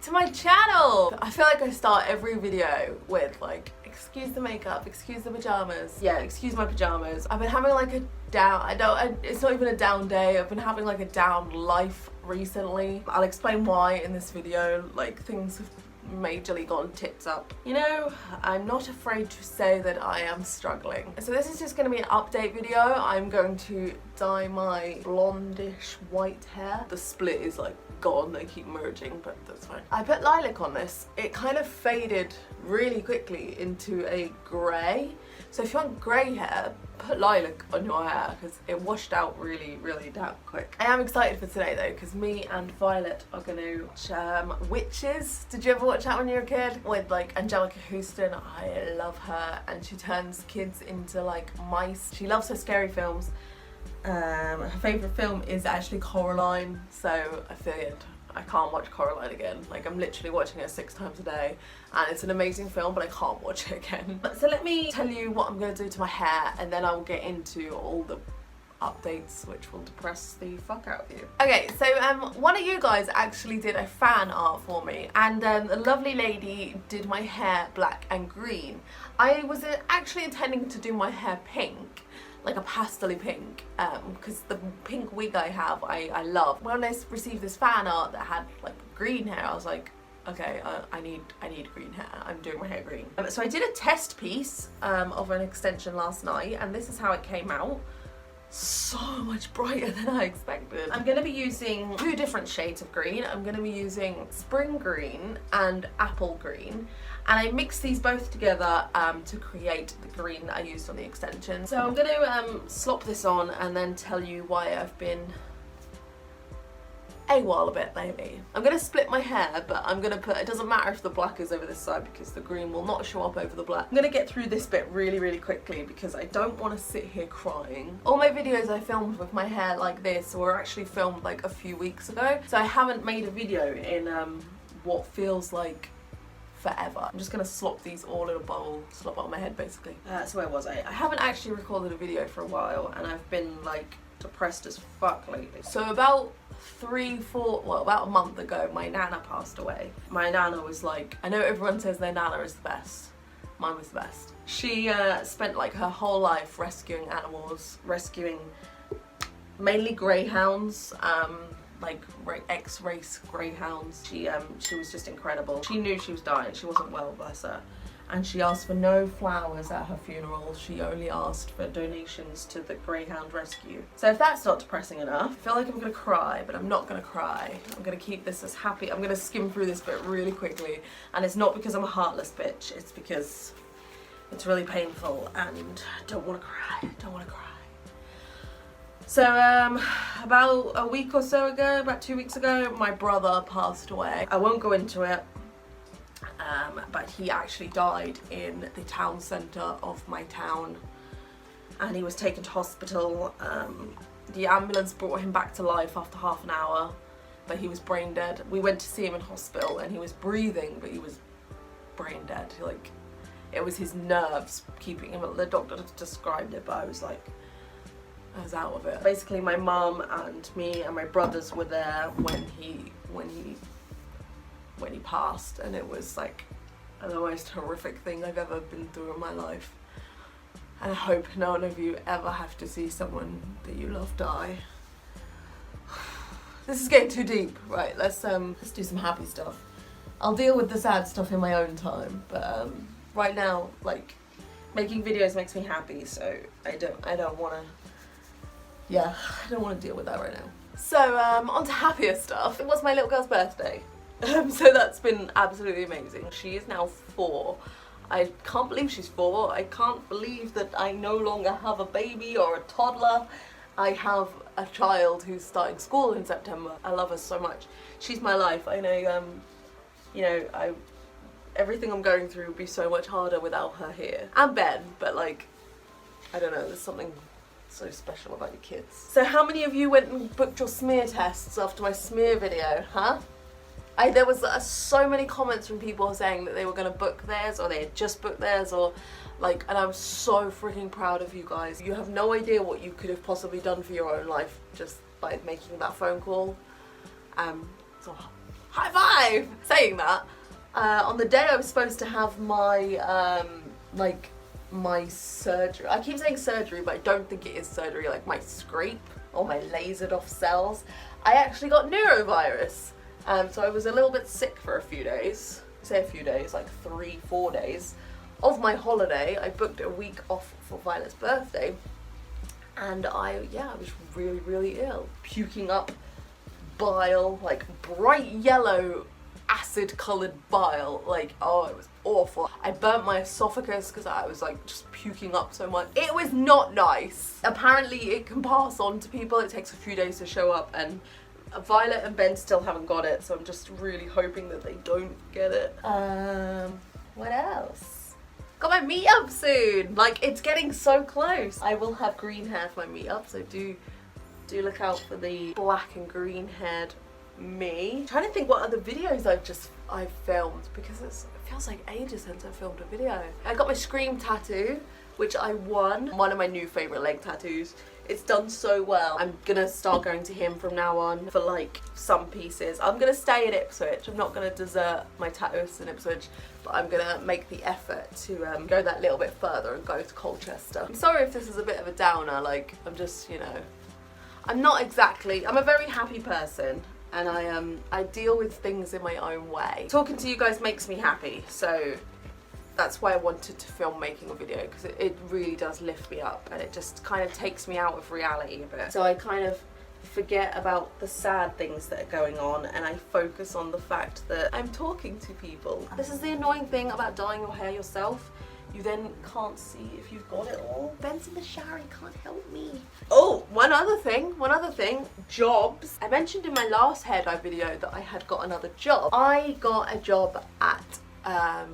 to my channel! I feel like I start every video with like, excuse the makeup, excuse the pajamas. Yeah, excuse my pajamas. I've been having like a down, it's not even a down day, I've been having like a down life recently. I'll explain why in this video. Like, things have majorly gone tits up. You know, I'm not afraid to say that I am struggling. So this is just going to be an update video. I'm going to dye my blondish white hair. The split is like gone, they keep merging, but that's fine. I put lilac on this. It kind of faded really quickly into a grey. So if you want grey hair, put lilac on your hair because it washed out really damn quick. I am excited for today though, because me and Violet are going to watch Witches. Did you ever watch that when you were a kid? With like Angelica Houston. I love her, and she turns kids into like mice. She loves her scary films. Her favourite film is actually Coraline, so I figured I can't watch Coraline again. Like, I'm literally watching it 6 times a day, and it's an amazing film, but I can't watch it again. So let me tell you what I'm going to do to my hair, and then I'll get into all the updates which will depress the fuck out of you. Okay, so one of you guys actually did a fan art for me, and the lovely lady did my hair black and green. I was actually intending to do my hair pink, like a pastel-y pink, because the pink wig I have, I love. When I received this fan art that had like green hair, I was like, okay, I need green hair. I'm doing my hair green. So I did a test piece of an extension last night, and this is how it came out. So much brighter than I expected. I'm going to be using 2 different shades of green. I'm going to be using spring green and apple green, and I mixed these both together to create the green that I used on the extension. So I'm going to slop this on and then tell you why I've been AWOL a bit lately. I'm going to split my hair, but I'm going to put, it doesn't matter if the black is over this side because the green will not show up over the black. I'm going to get through this bit really quickly because I don't want to sit here crying. All my videos I filmed with my hair like this were actually filmed like a few weeks ago, so I haven't made a video in what feels like forever. I'm just going to slop these all in a bowl, slop on my head basically. So where was I? I haven't actually recorded a video for a while, and I've been like depressed as fuck lately. So about about a month ago, my nana passed away. My nana was like, I know everyone says their nana is the best. Mine was the best. She spent like her whole life rescuing animals, rescuing mainly greyhounds, like X-race greyhounds. She was just incredible. She knew she was dying. She wasn't well, bless her. And she asked for no flowers at her funeral. She only asked for donations to the Greyhound Rescue. So if that's not depressing enough, I feel like I'm gonna cry, but I'm not gonna cry. I'm gonna keep this as happy. I'm gonna skim through this bit really quickly. And it's not because I'm a heartless bitch. It's because it's really painful and I don't wanna cry. I don't wanna cry. So about a week or so ago, about 2 weeks ago, my brother passed away. I won't go into it. But he actually died in the town centre of my town, and he was taken to hospital. The ambulance brought him back to life after half an hour, but he was brain dead. We went to see him in hospital and he was breathing, but he was brain dead. Like, it was his nerves keeping him. The doctor described it, but I was out of it. Basically, my mum and me and my brothers were there when he passed, and it was like the most horrific thing I've ever been through in my life. And I hope none of you ever have to see someone that you love die. This is getting too deep. Right, let's do some happy stuff. I'll deal with the sad stuff in my own time, but right now, like, making videos makes me happy, so I don't want to deal with that right now. So on to happier stuff. It was my little girl's birthday. So that's been absolutely amazing. She is now 4. I can't believe she's 4. I can't believe that I no longer have a baby or a toddler. I have a child who's starting school in September. I love her so much. She's my life. I know, everything I'm going through would be so much harder without her here. And Ben, but like, I don't know, there's something so special about your kids. So how many of you went and booked your smear tests after my smear video, huh? There was so many comments from people saying that they were going to book theirs, or they had just booked theirs, or like, and I'm so freaking proud of you guys. You have no idea what you could have possibly done for your own life just by making that phone call. So high five! Saying that, on the day I was supposed to have my, my surgery, I keep saying surgery, but I don't think it is surgery, like my scrape, or my lasered off cells, I actually got neurovirus. So I was a little bit sick for a few days, say a few days, like 3-4 days of my holiday. I booked a week off for Violet's birthday, and I was really, really ill, puking up bile, like bright yellow acid coloured bile, like, oh, it was awful. I burnt my esophagus because I was like just puking up so much. It was not nice. Apparently it can pass on to people, it takes a few days to show up, and Violet and Ben still haven't got it, so I'm just really hoping that they don't get it. What else? Got my meetup soon! Like, it's getting so close. I will have green hair for my meetup, so do look out for the black and green haired me. I'm trying to think what other videos I've filmed, because it feels like ages since I filmed a video. I got my Scream tattoo, which I won. One of my new favourite leg tattoos. It's done so well. I'm gonna start going to him from now on for like some pieces. I'm gonna stay in Ipswich. I'm not gonna desert my tattoos in Ipswich, but I'm gonna make the effort to go that little bit further and go to Colchester. I'm sorry if this is a bit of a downer, like, I'm just, you know, I'm a very happy person, and I deal with things in my own way. Talking to you guys makes me happy, so that's why I wanted to film making a video, because it really does lift me up, and it just kind of takes me out of reality a bit. So I kind of forget about the sad things that are going on, and I focus on the fact that I'm talking to people. This is the annoying thing about dyeing your hair yourself. You then can't see if you've got it all. Ben's in the shower, he can't help me. Oh, one other thing, jobs. I mentioned in my last hair dye video that I had got another job. I got a job at, I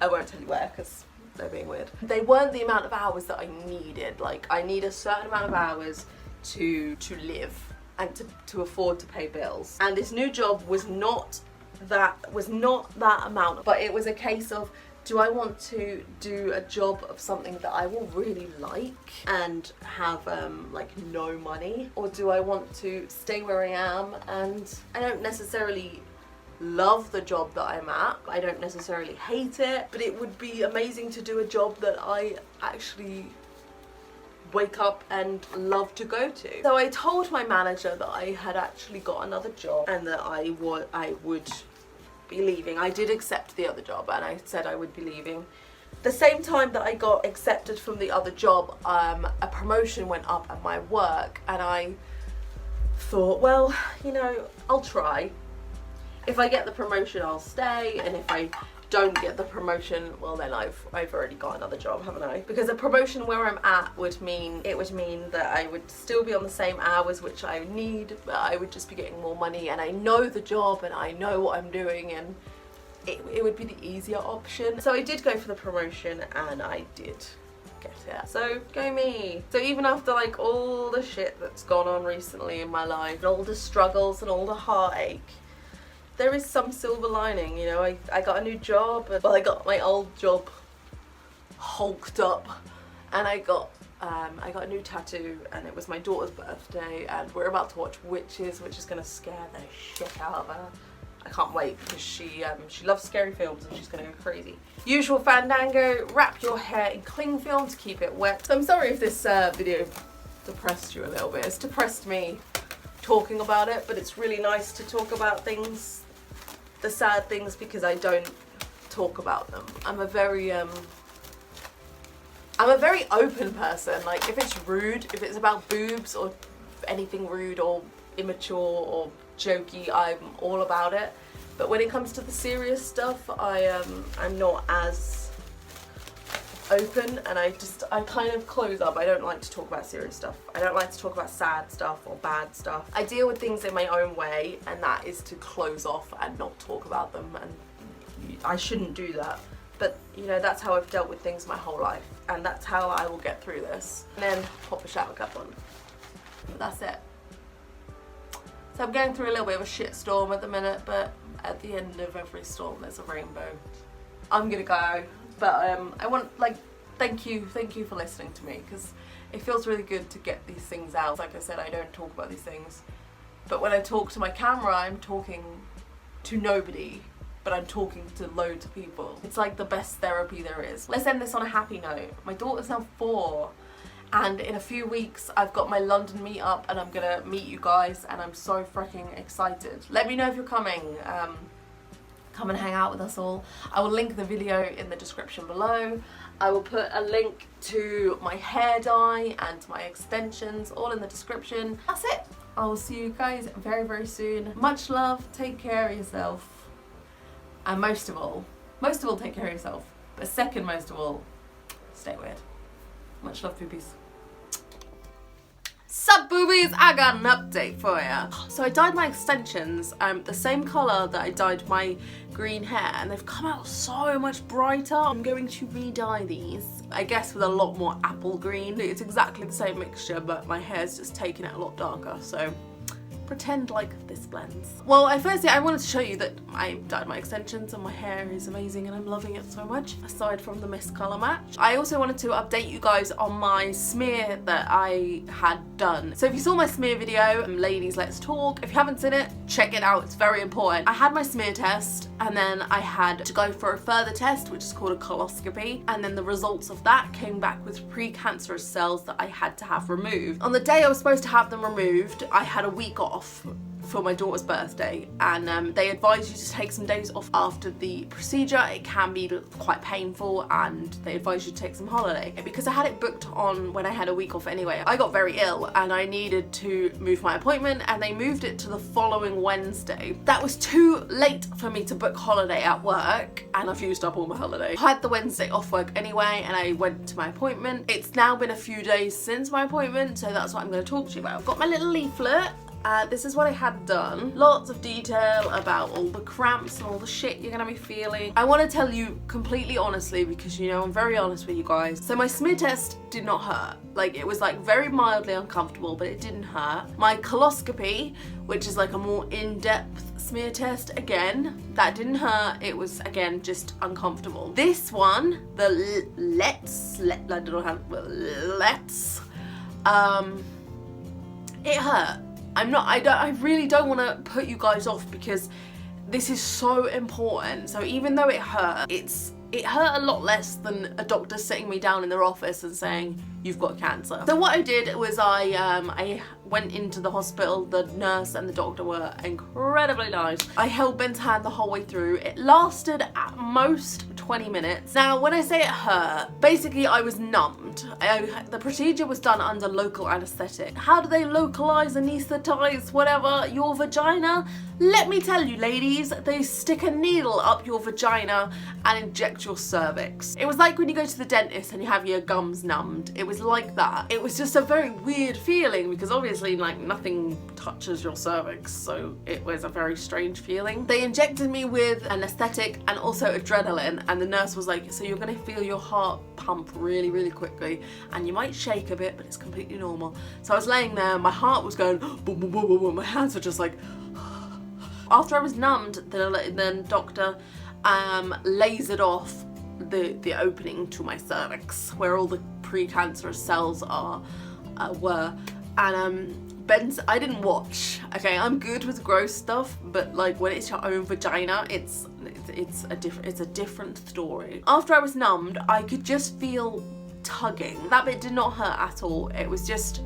won't tell you where because they're being weird. They weren't the amount of hours that I needed. Like, I need a certain amount of hours to live and to afford to pay bills. And this new job was not that amount, but it was a case of, do I want to do a job of something that I will really like and have like no money, or do I want to stay where I am? And I don't necessarily love the job that I'm at. I don't necessarily hate it, but it would be amazing to do a job that I actually wake up and love to go to. So I told my manager that I had actually got another job and that I would be leaving. I did accept the other job, and I said I would be leaving. The same time that I got accepted from the other job, a promotion went up at my work, and I thought, well, you know, I'll try. If I get the promotion, I'll stay, and if I don't get the promotion, well then I've already got another job, haven't I? Because a promotion where I'm at would mean that I would still be on the same hours, which I need, but I would just be getting more money, and I know the job and I know what I'm doing, and it would be the easier option. So I did go for the promotion, and I did get it. So go me. So even after like all the shit that's gone on recently in my life, and all the struggles and all the heartache, there is some silver lining, you know. I got a new job, and, well, I got my old job hulked up, and I got a new tattoo, and it was my daughter's birthday, and we're about to watch Witches, which is gonna scare the shit out of her. I can't wait, because she loves scary films and she's gonna go crazy. Usual fandango, wrap your hair in cling film to keep it wet. So I'm sorry if this video depressed you a little bit. It's depressed me talking about it, but it's really nice to talk about things, the sad things, because I don't talk about them. I'm a very open person. Like, if it's rude, if it's about boobs or anything rude or immature or jokey, I'm all about it. But when it comes to the serious stuff, I'm not as open, and I kind of close up. I don't like to talk about serious stuff. I don't like to talk about sad stuff or bad stuff. I deal with things in my own way, and that is to close off and not talk about them, and I shouldn't do that. But, you know, that's how I've dealt with things my whole life, and that's how I will get through this. And then pop a shower cap on. But that's it. So I'm going through a little bit of a shit storm at the minute, but at the end of every storm there's a rainbow. I'm gonna go. But I want, like, thank you for listening to me, because it feels really good to get these things out. Like I said, I don't talk about these things, but when I talk to my camera, I'm talking to nobody, but I'm talking to loads of people. It's like the best therapy there is. Let's end this on a happy note. My daughter's now 4, and in a few weeks I've got my London meetup and I'm gonna meet you guys, and I'm so freaking excited. Let me know if you're coming. Come and hang out with us all. I will link the video in the description below. I will put a link to my hair dye and my extensions all in the description. That's it. I will see you guys very, very soon. Much love, take care of yourself. And most of all, take care of yourself. But second most of all, stay weird. Much love, boobies. Sup boobies, I got an update for ya. So I dyed my extensions the same colour that I dyed my green hair, and they've come out so much brighter. I'm going to re-dye these, I guess with a lot more apple green. It's exactly the same mixture, but my hair's just taken it a lot darker, so pretend like this blends. Well, firstly I wanted to show you that I dyed my extensions and my hair is amazing and I'm loving it so much, aside from the mist colour match. I also wanted to update you guys on my smear that I had done. So if you saw my smear video, Ladies Let's Talk, if you haven't seen it, check it out, it's very important. I had my smear test, and then I had to go for a further test, which is called a coloscopy, and then the results of that came back with precancerous cells that I had to have removed. On the day I was supposed to have them removed, I had a week off for my daughter's birthday, and they advise you to take some days off after the procedure. It can be quite painful, and they advise you to take some holiday. Because I had it booked on when I had a week off anyway, I got very ill and I needed to move my appointment, and they moved it to the following Wednesday. That was too late for me to book holiday at work, and I've used up all my holiday. I had the Wednesday off work anyway, and I went to my appointment. It's now been a few days since my appointment, so that's what I'm going to talk to you about. I've got my little leaflet. This is what I had done. Lots of detail about all the cramps and all the shit you're gonna be feeling. I want to tell you completely honestly, because you know I'm very honest with you guys. So my smear test did not hurt. Like, it was like very mildly uncomfortable, but it didn't hurt. My coloscopy, which is like a more in-depth smear test, again, that didn't hurt. It was, again, just uncomfortable. This one, the it hurt. I really don't want to put you guys off, because this is so important. So even though it hurt, it hurt a lot less than a doctor sitting me down in their office and saying, you've got cancer. So what I did was I went into the hospital. The nurse and the doctor were incredibly nice. I held Ben's hand the whole way through. It lasted at most 20 minutes. Now, when I say it hurt, basically I was numbed. The procedure was done under local anesthetic. How do they localize, anesthetize, whatever, your vagina? Let me tell you, ladies, they stick a needle up your vagina and inject your cervix. It was like when you go to the dentist and you have your gums numbed. It was like that. It was just a very weird feeling, because obviously like nothing touches your cervix, so it was a very strange feeling. They injected me with anesthetic and also adrenaline, and the nurse was like, so you're gonna feel your heart pump really, really quickly, and you might shake a bit, but it's completely normal. So I was laying there, my heart was going boom, boom, boom, boom, boom. My hands were just like after I was numbed, the doctor lasered off the opening to my cervix where all the precancerous cells were, and Ben's, I didn't watch. Okay, I'm good with gross stuff, but like when it's your own vagina, it's a different story. After I was numbed, I could just feel tugging. That bit did not hurt at all. It was just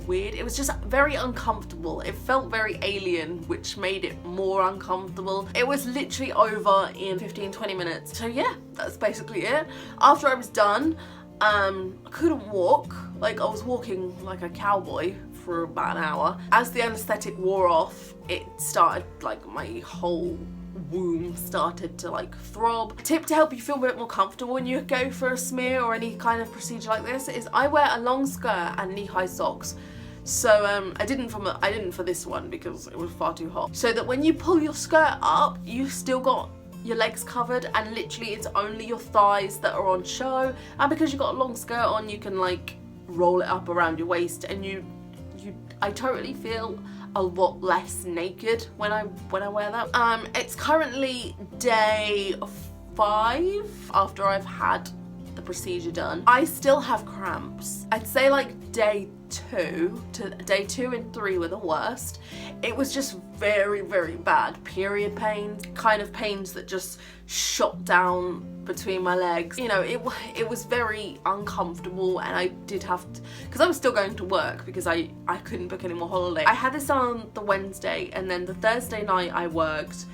weird. It was just very uncomfortable. It felt very alien, which made it more uncomfortable. It was literally over in 15-20 minutes. So yeah, that's basically it. After I was done, I couldn't walk. Like, I was walking like a cowboy for about an hour. As the anesthetic wore off, it started, like, my whole womb started to like throb. A tip to help you feel a bit more comfortable when you go for a smear or any kind of procedure like this is I wear a long skirt and knee-high socks. So I didn't for this one because it was far too hot. So that when you pull your skirt up, you still got your legs covered, and literally it's only your thighs that are on show. And because you've got a long skirt on, you can like roll it up around your waist, and I totally feel a lot less naked when I wear that. It's currently day 5 after I've had the procedure done. I still have cramps. I'd say like day 2 to day 2 and 3 were the worst. It was just very, very bad period pains, kind of pains that just shot down between my legs. You know, it was very uncomfortable, and I did have to, because I was still going to work because I couldn't book any more holiday. I had this on the Wednesday, and then the Thursday night I worked,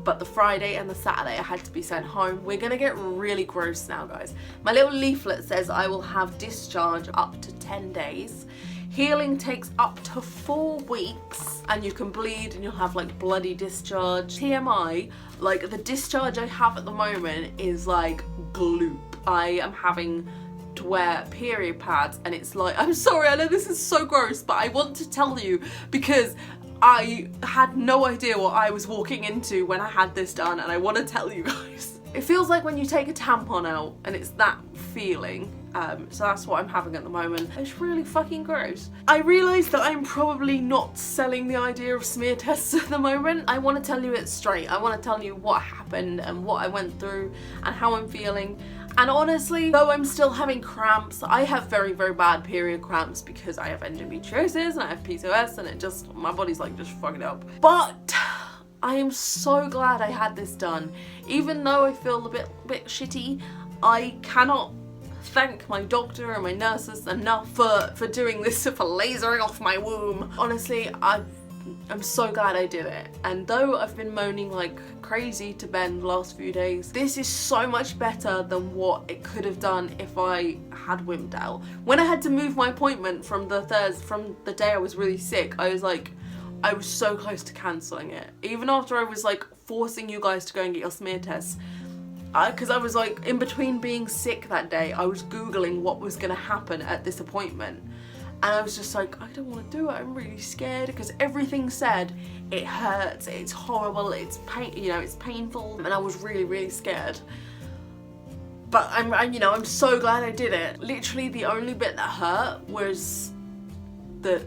but the Friday and the Saturday I had to be sent home. We're gonna get really gross now, guys. My little leaflet says I will have discharge up to 10 days. Healing takes up to 4 weeks, and you can bleed and you'll have like bloody discharge. TMI, like the discharge I have at the moment is like gloop. I am having to wear period pads, and it's like, I'm sorry, I know this is so gross, but I want to tell you because I had no idea what I was walking into when I had this done, and I want to tell you guys. It feels like when you take a tampon out, and it's that feeling. So that's what I'm having at the moment. It's really fucking gross. I realise that I'm probably not selling the idea of smear tests at the moment. I want to tell you it straight. I want to tell you what happened and what I went through and how I'm feeling. And honestly, though I'm still having cramps, I have very, very bad period cramps because I have endometriosis and I have PCOS, and it just, my body's like just fucking up. But I am so glad I had this done. Even though I feel a bit shitty, I cannot thank my doctor and my nurses enough for doing this, for lasering off my womb. Honestly, I'm so glad I did it. And though I've been moaning like crazy to Ben the last few days, this is so much better than what it could have done if I had wimped out. When I had to move my appointment from the day I was really sick, I was so close to cancelling it. Even after I was like forcing you guys to go and get your smear tests, because I was like, in between being sick that day, I was Googling what was gonna happen at this appointment. And I was just like, I don't want to do it, I'm really scared, because everything said it hurts, it's horrible, it's it's painful, and I was really, really scared. But I'm so glad I did it. Literally the only bit that hurt was the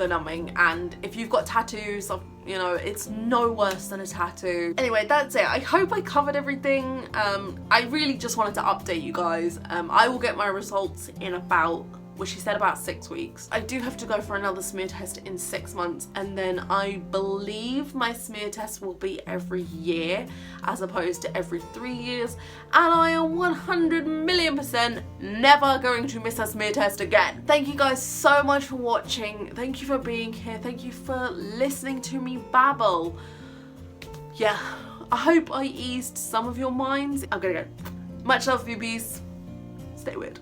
numbing, and if you've got tattoos, it's no worse than a tattoo. Anyway, that's it. I hope I covered everything. I really just wanted to update you guys. I will get my results in about, well, she said about 6 weeks. I do have to go for another smear test in 6 months, and then I believe my smear test will be every year as opposed to every 3 years, and I am 100,000,000% never going to miss a smear test again. Thank you guys so much for watching. Thank you for being here. Thank you for listening to me babble. Yeah, I hope I eased some of your minds. I'm gonna go. Much love, beauties. Stay weird.